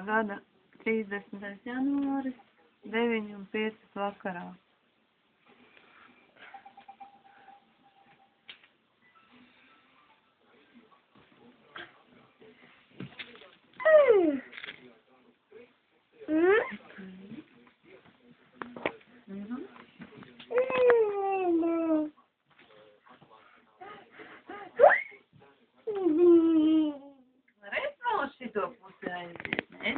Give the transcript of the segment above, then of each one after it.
Gada 30. janvāris, 9:05 vakarā. Varēs vēl uz šito pusi aiziet, ne?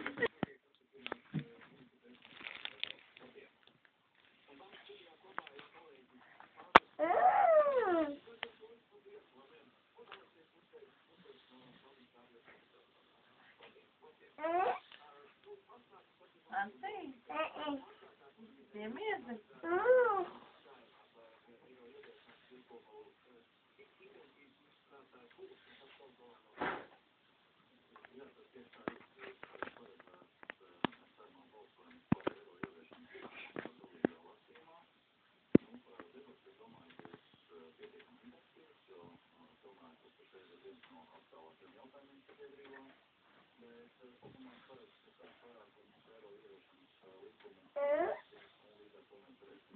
Antī? Piemiezi?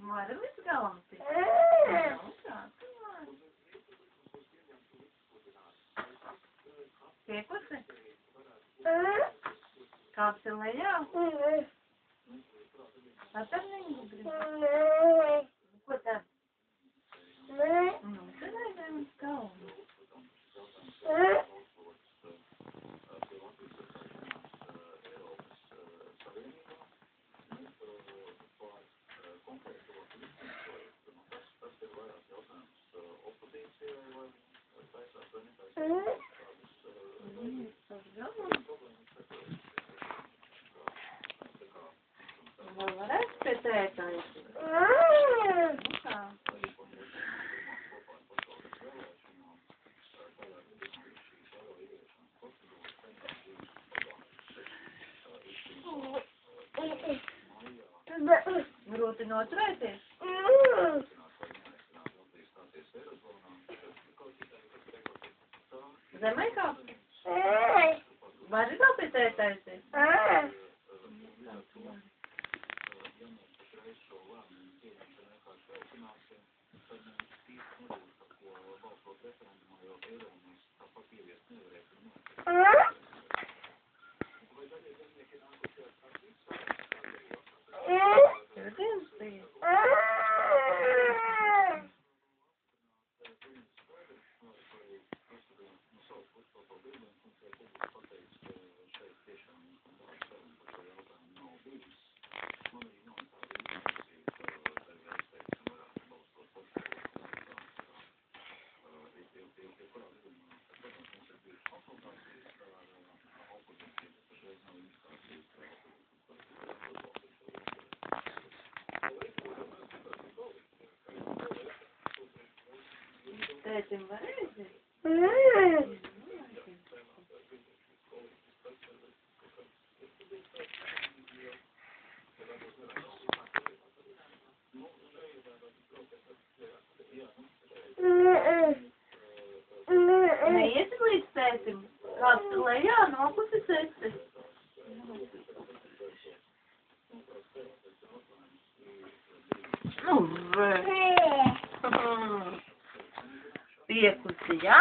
Mari līdz galam tik. Piekusi? Kāds ir lejā? Atarniņu grib? Ko tad? Tad aizējam uz galvu. Vēl varēs pie tēta aiziet? Nu kā? Grūti noturēties? Zemē kāpt? Vari vēl pie tēta aiziet? Dienas bija. Tētim var aiziet? Neiesi līdz tētim? Kāds lejā nopusis esi? Nu, Piekusi, jā?